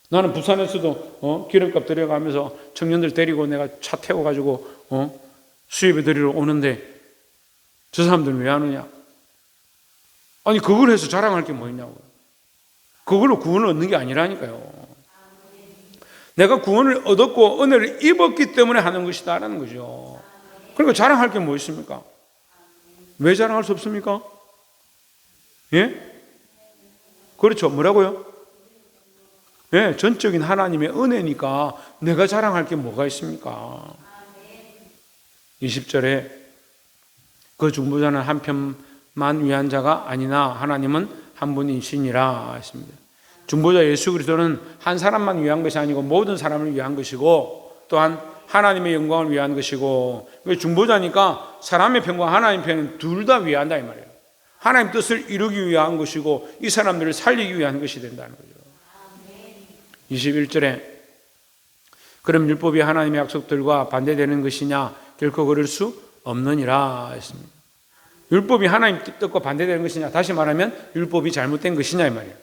Speaker 1: 나는 부산에서도 기름값 들여가면서 청년들 데리고 내가 차 태워가지고 수요 예배 드리러 오는데 저 사람들은 왜 안 오냐? 아니, 그걸 해서 자랑할 게 뭐 있냐고요. 그걸로 구원을 얻는 게 아니라니까요. 내가 구원을 얻었고 은혜를 입었기 때문에 하는 것이다라는 거죠. 그러니까 자랑할 게 뭐 있습니까? 왜 자랑할 수 없습니까? 예? 그렇죠. 뭐라고요? 예, 전적인 하나님의 은혜니까 내가 자랑할 게 뭐가 있습니까? 20절에 그 중보자는 한 편만 위한 자가 아니나 하나님은 한 분이시니라 했습니다. 중보자 예수 그리스도는 한 사람만 위한 것이 아니고 모든 사람을 위한 것이고 또한 하나님의 영광을 위한 것이고, 중보자니까 사람의 편과 하나님의 편은 둘 다 위한다 이 말이에요. 하나님 뜻을 이루기 위한 것이고 이 사람들을 살리기 위한 것이 된다는 거죠. 21절에 그럼 율법이 하나님의 약속들과 반대되는 것이냐? 결코 그럴 수 없느니라 했습니다. 율법이 하나님 뜻과 반대되는 것이냐? 다시 말하면 율법이 잘못된 것이냐 이 말이에요.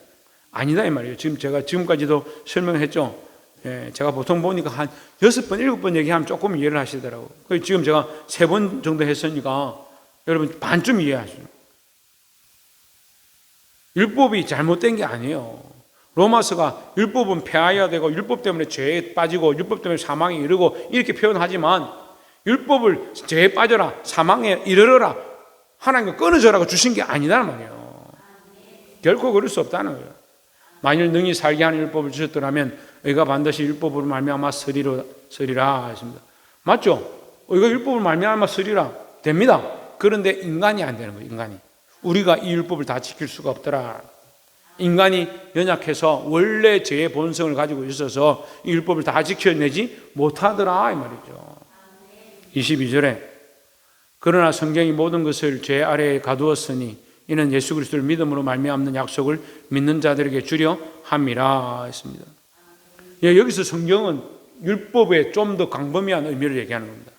Speaker 1: 아니다 이 말이에요. 지금 제가 지금까지도 설명했죠. 예, 제가 보통 보니까 한 6번, 7번 얘기하면 조금 이해를 하시더라고요. 지금 제가 3번 정도 했으니까 여러분 반쯤 이해하시죠. 율법이 잘못된 게 아니에요. 로마서가 율법은 폐하여야 되고 율법 때문에 죄에 빠지고 율법 때문에 사망에 이르고 이렇게 표현하지만 율법을 죄에 빠져라, 사망에 이르러라, 하나님과 끊어져라고 주신 게 아니란 말이에요. 결코 그럴 수 없다는 거예요. 만일 능히 살게 하는 율법을 주셨더라면 의가 반드시 율법으로 말미암아 서리라 하십니다. 맞죠? 의가 율법으로 말미암아 서리라 됩니다. 그런데 인간이 안 되는 거예요. 인간이. 우리가 이 율법을 다 지킬 수가 없더라. 인간이 연약해서 원래 죄의 본성을 가지고 있어서 이 율법을 다 지켜내지 못하더라 이 말이죠. 22절에 그러나 성경이 모든 것을 죄 아래에 가두었으니 이는 예수 그리스도를 믿음으로 말미암는 약속을 믿는 자들에게 주려 함이라 했습니다. 예, 여기서 성경은 율법에 좀 더 광범위한 의미를 얘기하는 겁니다.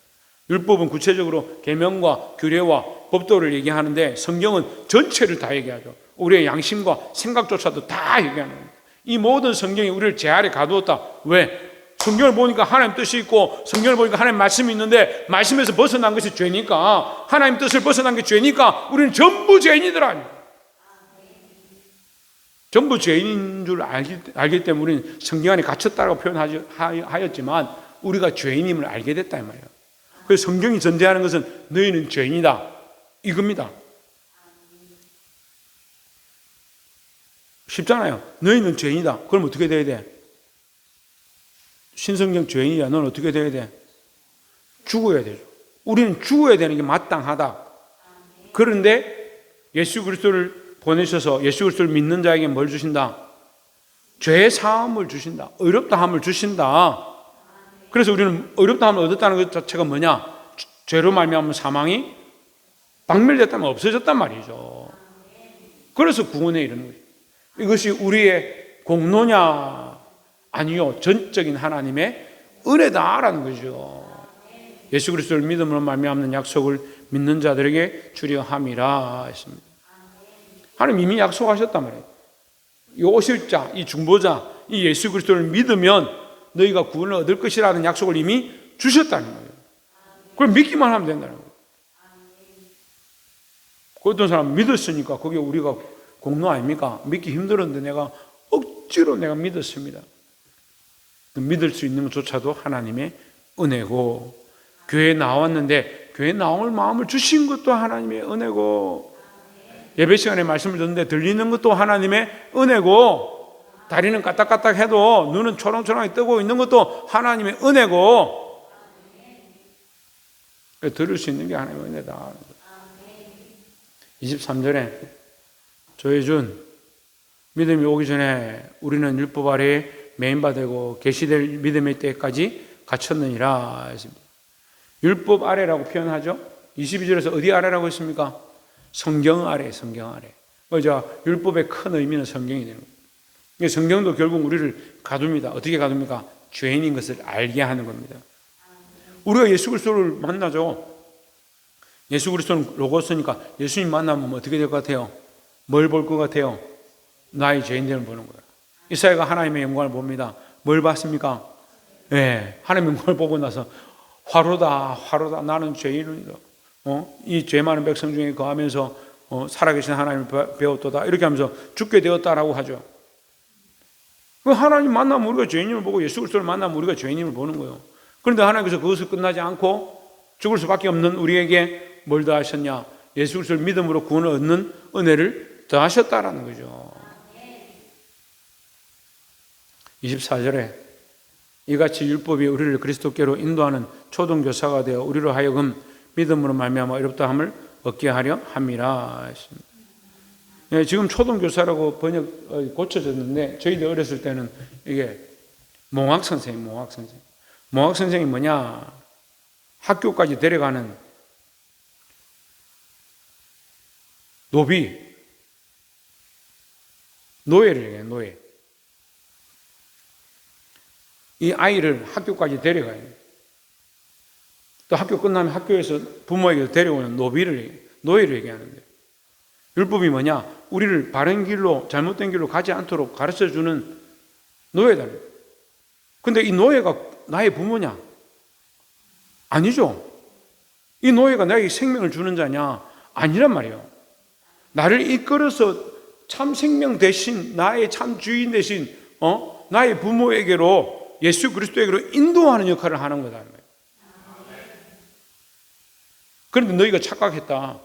Speaker 1: 율법은 구체적으로 계명과 규례와 법도를 얘기하는데 성경은 전체를 다 얘기하죠. 우리의 양심과 생각조차도 다 얘기하는 겁니다. 이 모든 성경이 우리를 제 아래 가두었다. 왜? 성경을 보니까 하나님 뜻이 있고 성경을 보니까 하나님 말씀이 있는데 말씀에서 벗어난 것이 죄니까, 하나님 뜻을 벗어난 게 죄니까 우리는 전부 죄인이더라. 전부 죄인인 줄 알기 때문에 우리는 성경 안에 갇혔다고 표현하였지만 우리가 죄인임을 알게 됐다 이 말이에요. 그래서 성경이 전제하는 것은 너희는 죄인이다 이겁니다. 쉽잖아요. 너희는 죄인이다. 그럼 어떻게 돼야 돼? 신성경 죄인이야. 넌 어떻게 돼야 돼? 죽어야 되죠. 우리는 죽어야 되는 게 마땅하다. 그런데 예수 그리스도를 보내셔서 예수 그리스도를 믿는 자에게 뭘 주신다? 죄 사함을 주신다. 의롭다함을 주신다. 그래서 우리는 의롭다함을 얻었다는 것 자체가 뭐냐? 죄로 말미암은 사망이 박멸됐다면 없어졌단 말이죠. 그래서 구원에 이르는 거죠. 이것이 우리의 공로냐? 아니요, 전적인 하나님의 은혜다라는 거죠. 예수 그리스도를 믿음으로 말미암는 약속을 믿는 자들에게 주려 함이라 했습니다. 하나님 이미 약속하셨단 말이에요. 이 오실 자, 이 중보자, 이 예수 그리스도를 믿으면 너희가 구원을 얻을 것이라는 약속을 이미 주셨다는 거예요. 그걸 믿기만 하면 된다는 거예요. 그 어떤 사람 믿었으니까 그게 우리가 공로 아닙니까? 믿기 힘들었는데 내가 억지로 내가 믿었습니다. 믿을 수 있는 것조차도 하나님의 은혜고, 교회에 나왔는데 교회에 나올 마음을 주신 것도 하나님의 은혜고, 예배 시간에 말씀을 듣는데 들리는 것도 하나님의 은혜고, 다리는 까딱까딱 해도 눈은 초롱초롱하게 뜨고 있는 것도 하나님의 은혜고, 들을 수 있는 게 하나님의 은혜다. 23절에 조혜준, 믿음이 오기 전에 우리는 율법 아래에 매인바 되고 계시될 믿음의 때까지 갇혔느니라 했습니다. 율법 아래라고 표현하죠. 22절에서 어디 아래라고 했습니까? 성경 아래, 성경 아래. 그죠? 율법의 큰 의미는 성경이 되는 거예요. 성경도 결국 우리를 가둡니다. 어떻게 가둡니까? 죄인인 것을 알게 하는 겁니다. 우리가 예수 그리스도를 만나죠. 예수 그리스도는 로고스니까 예수님 만나면 어떻게 될 것 같아요? 뭘 볼 것 같아요? 나의 죄인됨을 보는 거예요. 이사야가 하나님의 영광을 봅니다. 뭘 봤습니까? 네, 하나님의 영광을 보고 나서 화로다, 화로다. 나는 죄인이다. 이 죄 많은 백성 중에 거하면서 살아계신 하나님을 배웠도다. 이렇게 하면서 죽게 되었다라고 하죠. 그 하나님 만나면 우리가 죄인임을 보고 예수 그리스도를 만나면 우리가 죄인임을 보는 거예요. 그런데 하나님께서 그것을 끝나지 않고 죽을 수밖에 없는 우리에게 뭘 더하셨냐? 예수 그리스도를 믿음으로 구원을 얻는 은혜를 더하셨다라는 거죠. 24절에 이같이 율법이 우리를 그리스도께로 인도하는 초등교사가 되어 우리로 하여금 믿음으로 말미암아 어렵다함을 얻게 하려 함이라 했습니다. 네, 지금 초등교사라고 번역 고쳐졌는데 저희들 어렸을 때는 이게 몽학선생님, 몽학선생. 몽학선생이 뭐냐? 학교까지 데려가는 노비, 노예를 얘기해요, 노예. 이 아이를 학교까지 데려가야 돼요. 또 학교 끝나면 학교에서 부모에게 데려오는 노예를 얘기하는데, 율법이 뭐냐? 우리를 바른 길로, 잘못된 길로 가지 않도록 가르쳐주는 노예다. 근데 이 노예가 나의 부모냐? 아니죠. 이 노예가 나에게 생명을 주는 자냐? 아니란 말이에요. 나를 이끌어서 참 생명 대신, 나의 참 주인 대신, 나의 부모에게로, 예수 그리스도에게로 인도하는 역할을 하는 거다. 그런데 너희가 착각했다.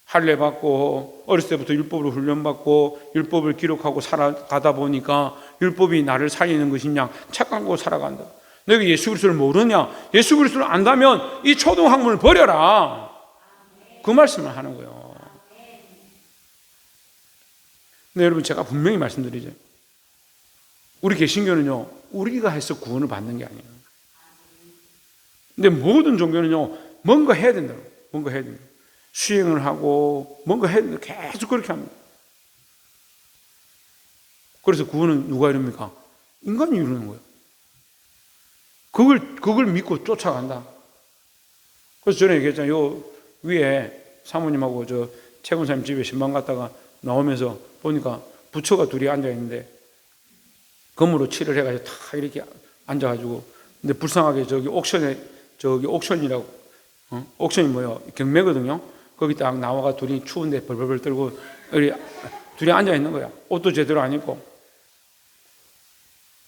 Speaker 1: 할례 받고 어렸을 때부터 율법으로 훈련받고 율법을 기록하고 살아가다 보니까 율법이 나를 살리는 것이냐 착각하고 살아간다. 너희가 예수 그리스도를 모르냐? 예수 그리스도를 안다면 이 초등학문을 버려라. 그 말씀을 하는 거예요. 근데 여러분 제가 분명히 말씀드리죠. 우리 개신교는요, 우리가 해서 구원을 받는 게 아니에요. 근데 모든 종교는요, 뭔가 해야 된다고. 뭔가 해야 됩니다. 수행을 하고 뭔가 해야 된다. 계속 그렇게 합니다. 그래서 구원은 누가 이룹니까? 인간이 이루는 거예요. 그걸 믿고 쫓아간다. 그래서 전에 얘기했잖아요. 요 위에 사모님하고 저 최군사님 집에 신방 갔다가 나오면서 보니까 부처가 둘이 앉아있는데 금으로 칠을 해가지고 다 이렇게 앉아가지고, 근데 불쌍하게 저기 옥션이라고, 옥션이 뭐예요? 경매거든요. 거기 딱 나와가 둘이 추운데 벌벌벌 떨고 둘이 앉아있는 거야. 옷도 제대로 안 입고.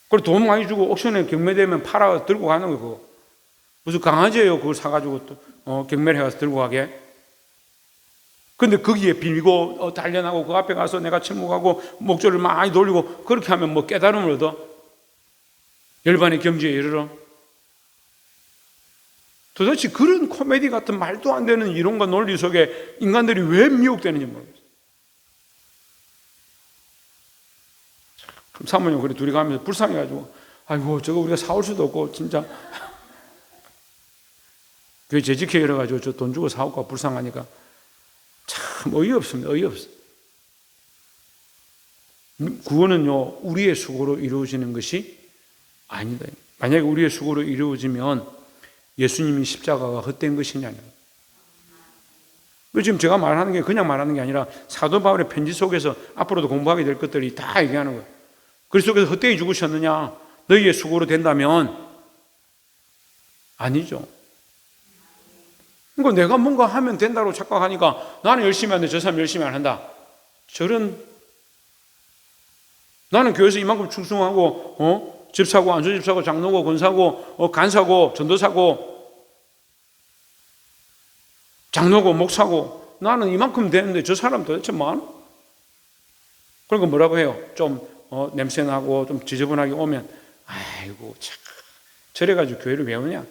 Speaker 1: 그리고 돈 많이 주고 옥션에 경매되면 팔아 들고 가는 거 그거. 무슨 강아지예요? 그걸 사가지고 또 경매를 해가서 들고 가게. 근데 거기에 빌고 단련하고 그 앞에 가서 내가 침묵하고 목소리를 많이 돌리고 그렇게 하면 뭐 깨달음을 얻어? 열반의 경지에 이르러? 도대체 그런 코미디 같은 말도 안 되는 이론과 논리 속에 인간들이 왜 미혹되는지 모르겠어요. 사모님 그래 둘이 가면서 불쌍해가지고 아이고 저거 우리가 사올 수도 없고 진짜 교회 재직해 이래가지고 저 돈 주고 사올까 불쌍하니까 참 어이없습니다. 어이없어. 구원은요, 우리의 수고로 이루어지는 것이 아니다. 만약에 우리의 수고로 이루어지면 예수님이 십자가가 헛된 것이냐니. 지금 제가 말하는 게 그냥 말하는 게 아니라 사도 바울의 편지 속에서 앞으로도 공부하게 될 것들이 다 얘기하는 거예요. 그리스도께서 헛되이 죽으셨느냐? 너희의 수고로 된다면 아니죠. 그러니까 내가 뭔가 하면 된다고 착각하니까 나는 열심히 하는데 저 사람 열심히 안 한다. 나는 교회에서 이만큼 충성하고 집사고 안수집사고 장로고 권사고 간사고 전도사고 장로고 목사고 나는 이만큼 되는데 저 사람 도대체 뭐하노? 그러니까 뭐라고 해요? 좀 냄새나고 좀 지저분하게 오면 아이고 참 저래가지고 교회를 왜 오냐?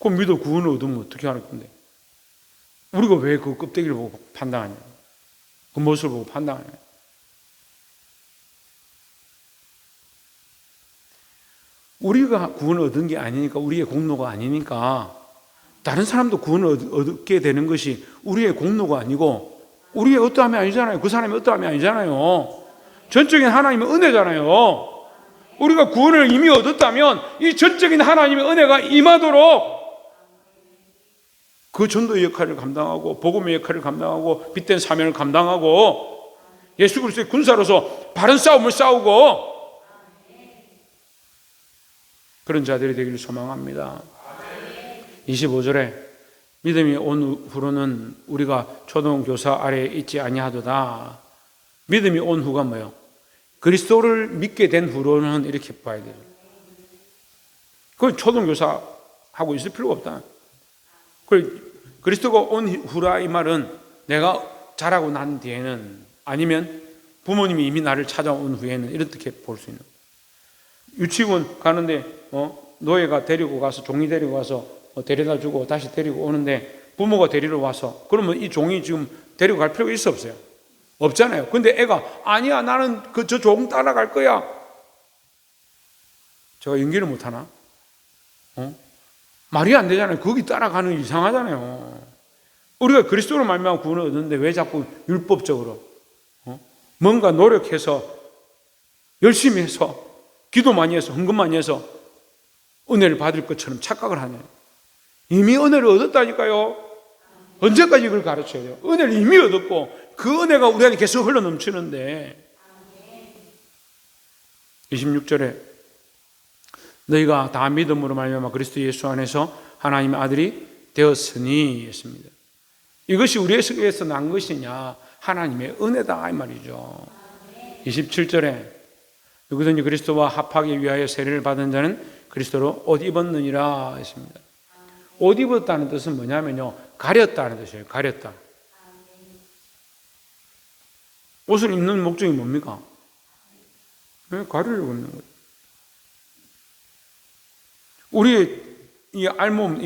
Speaker 1: 그 믿어 구원을 얻으면 어떻게 할 건데? 우리가 왜 그 껍데기를 보고 판단하냐? 그 모습을 보고 판단하냐? 우리가 구원을 얻은 게 아니니까, 우리의 공로가 아니니까 다른 사람도 구원을 얻게 되는 것이 우리의 공로가 아니고 우리의 어떠함이 아니잖아요. 그 사람이 어떠함이 아니잖아요. 전적인 하나님의 은혜잖아요. 우리가 구원을 이미 얻었다면 이 전적인 하나님의 은혜가 임하도록 그 전도의 역할을 감당하고 복음의 역할을 감당하고 빛된 사명을 감당하고 예수 그리스도의 군사로서 바른 싸움을 싸우고 그런 자들이 되기를 소망합니다. 25절에 믿음이 온 후로는 우리가 초등교사 아래에 있지 아니하도다. 믿음이 온 후가 뭐예요? 그리스도를 믿게 된 후로는 이렇게 봐야 돼요. 그건 초등교사 하고 있을 필요가 없다. 그리스도가 온 후라 이 말은 내가 자라고 난 뒤에는 아니면 부모님이 이미 나를 찾아온 후에는 이렇게 볼 수 있는 거예요. 유치원 가는데 노예가 데리고 가서 종이 데리고 가서 데려다 주고 다시 데리고 오는데 부모가 데리러 와서 그러면 이 종이 지금 데리고 갈 필요가 있어 없어요? 없잖아요. 근데 애가 아니야 나는 저 종 따라갈 거야. 제가 연기를 못하나? 말이 안 되잖아요. 거기 따라가는 게 이상하잖아요. 우리가 그리스도로 말미암아 구원을 얻는데 왜 자꾸 율법적으로 뭔가 노력해서 열심히 해서 기도 많이 해서 헌금 많이 해서 은혜를 받을 것처럼 착각을 하네요. 이미 은혜를 얻었다니까요. 언제까지 이걸 가르쳐야 돼요? 은혜를 이미 얻었고 그 은혜가 우리한테 계속 흘러넘치는데 26절에 너희가 다 믿음으로 말미암아 그리스도 예수 안에서 하나님의 아들이 되었으니 했습니다. 이것이 우리에게서 난 것이냐? 하나님의 은혜다 이 말이죠. 27절에 누구든지 그리스도와 합하기 위하여 세례를 받은 자는 그리스도로 옷 입었느니라 했습니다. 옷 입었다는 뜻은 뭐냐면요, 가렸다는 뜻이에요. 가렸다. 옷을 입는 목적이 뭡니까? 왜 가리려고 입는 거예요? 우리의 이 알몸,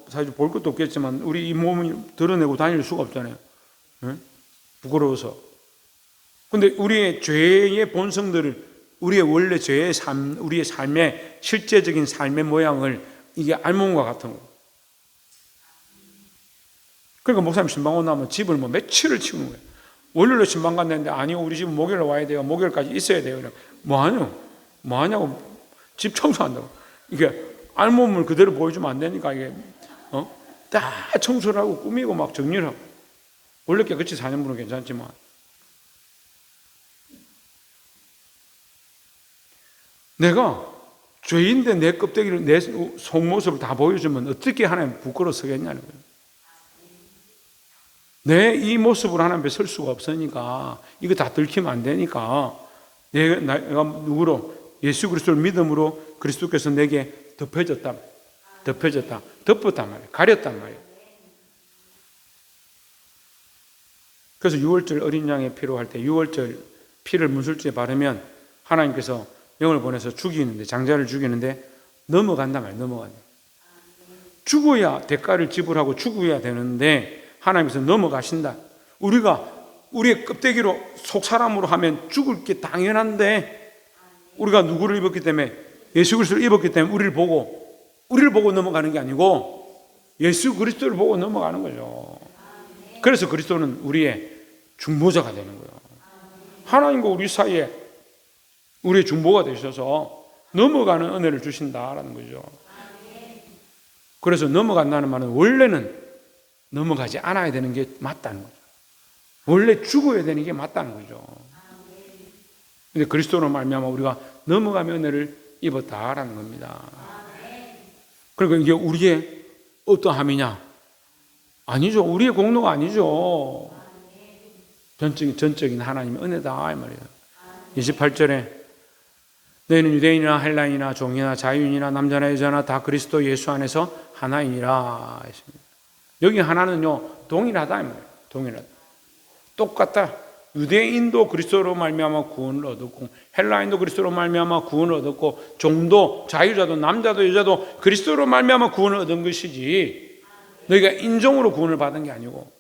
Speaker 1: 사실 볼 것도 없겠지만 우리 이 몸을 드러내고 다닐 수가 없잖아요. 부끄러워서. 근데 우리의 죄의 본성들을, 우리의 원래 죄의 삶, 우리의 삶의 실제적인 삶의 모양을 이게 알몸과 같은 거. 그러니까 목사님 신방 오고 나면 집을 며칠을 치우는 거예요. 월요일로 신방 갔는데 아니요, 우리 집은 목요일에 와야 돼요. 목요일까지 있어야 돼요. 뭐 하냐고. 집 청소한다고. 이게 알몸을 그대로 보여주면 안 되니까 이게 다 청소를 하고 꾸미고 막 정리를 하고. 원래 깨끗이 사는 분은 괜찮지만 내가 죄인데 내 껍데기를, 내 속모습을 다 보여주면 어떻게 하나님 부끄러워 서겠냐는 거예요. 내 이 모습으로 하나님 앞에 설 수가 없으니까 이거 다 들키면 안 되니까 내가 누구로? 예수 그리스도를 믿음으로 그리스도께서 내게 덮었단 말이에요. 가렸단 말이에요. 그래서 6월절 어린 양의 피로 할 때 6월절 피를 문술주에 바르면 하나님께서 영을 보내서 죽이는데, 장자를 죽이는데 넘어간단 말이에요. 넘어간다. 죽어야 대가를 지불하고 죽어야 되는데 하나님께서 넘어가신다. 우리가 우리의 껍데기로 속 사람으로 하면 죽을 게 당연한데 우리가 누구를 입었기 때문에, 예수 그리스도를 입었기 때문에 우리를 보고 넘어가는 게 아니고 예수 그리스도를 보고 넘어가는 거죠. 그래서 그리스도는 우리의 중보자가 되는 거예요. 하나님과 우리 사이에 우리의 중보가 되셔서 넘어가는 은혜를 주신다라는 거죠. 그래서 넘어간다는 말은 원래는 넘어가지 않아야 되는 게 맞다는 거죠. 원래 죽어야 되는 게 맞다는 거죠. 근데 그리스도로 말미암아 우리가 넘어가면 은혜를 입었다라는 겁니다. 그리고 이게 우리의 어떠함이냐? 아니죠. 우리의 공로가 아니죠. 전적인 하나님의 은혜다 이 말이에요. 28절에 너희는 유대인이나 헬라인이나 종이나 자유인이나 남자나 여자나 다 그리스도 예수 안에서 하나이니라 했습니다. 여기 하나는요 동일하다 이 말이에요. 동일하다. 똑같다. 유대인도 그리스도로 말미암아 구원을 얻었고 헬라인도 그리스도로 말미암아 구원을 얻었고 종도 자유자도 남자도 여자도 그리스도로 말미암아 구원을 얻은 것이지 너희가 인종으로 구원을 받은 게 아니고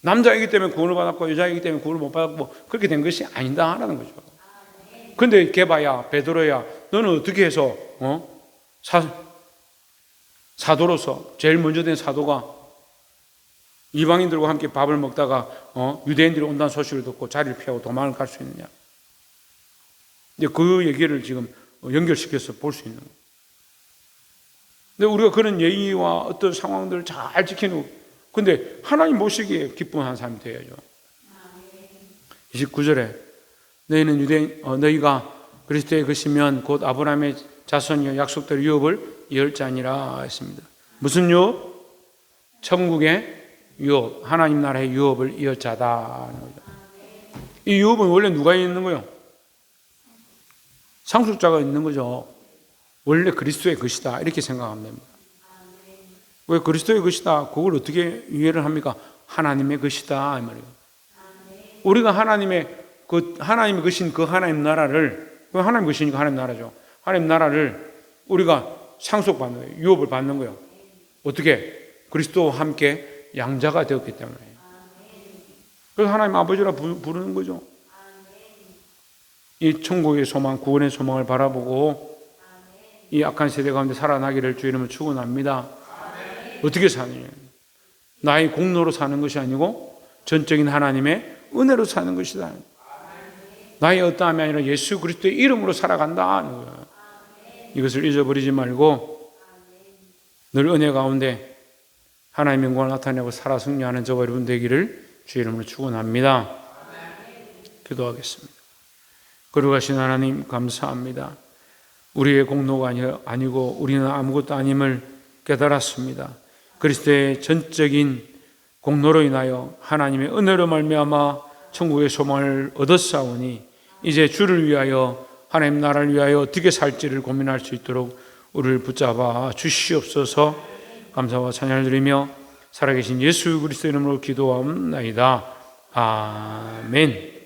Speaker 1: 남자이기 때문에 구원을 받았고 여자이기 때문에 구원을 못 받았고 그렇게 된 것이 아니다라는 거죠. 근데 게바야 베드로야 너는 어떻게 해서 사도로서 제일 먼저 된 사도가 이방인들과 함께 밥을 먹다가 유대인들이 온다는 소식을 듣고 자리를 피하고 도망을 갈 수 있느냐. 이제 그 얘기를 지금 연결시켜서 볼 수 있는 거예요. 근데 우리가 그런 예의와 어떤 상황들을 잘 지키는 근데 하나님 모시기에 기쁨한 사람이 되어야죠. 29절에 너희가 그리스도의 것이면 곧 아브라함의 자손이여 약속대로 유업을 이을 자니라 했습니다. 무슨 유업? 천국의 유업, 하나님 나라의 유업을 이을 자다. 이 유업은 원래 누가 있는 거예요? 상속자가 있는 거죠. 원래 그리스도의 것이다 이렇게 생각하면 됩니다. 왜 그리스도의 것이다? 그걸 어떻게 이해를 합니까? 하나님의 것이다 이 말이에요. 우리가 하나님의 것인 그 하나님 나라를 하나님 것이니까 하나님 나라죠. 하나님 나라를 우리가 상속받는 거예요. 유업을 받는 거예요. 어떻게? 그리스도와 함께 양자가 되었기 때문에. 그래서 하나님 아버지라 부르는 거죠. 이 천국의 소망, 구원의 소망을 바라보고 이 악한 세대 가운데 살아나기를 주의 이름으로 축원합니다. 어떻게 사느냐? 나의 공로로 사는 것이 아니고 전적인 하나님의 은혜로 사는 것이다. 나의 어떠함이 아니라 예수 그리스도의 이름으로 살아간다. 이것을 잊어버리지 말고 늘 은혜 가운데 하나님의 영광을 나타내고 살아 승리하는 저와 여러분 되기를 주의 이름으로 축원합니다. 기도하겠습니다. 거룩하신 하나님 감사합니다. 우리의 공로가 아니고 우리는 아무것도 아님을 깨달았습니다. 그리스도의 전적인 공로로 인하여 하나님의 은혜로 말미암아 천국의 소망을 얻었사오니 이제 주를 위하여 하나님 나라를 위하여 어떻게 살지를 고민할 수 있도록 우리를 붙잡아 주시옵소서. 감사와 찬양을 드리며 살아계신 예수 그리스도 이름으로 기도하옵나이다. 아멘.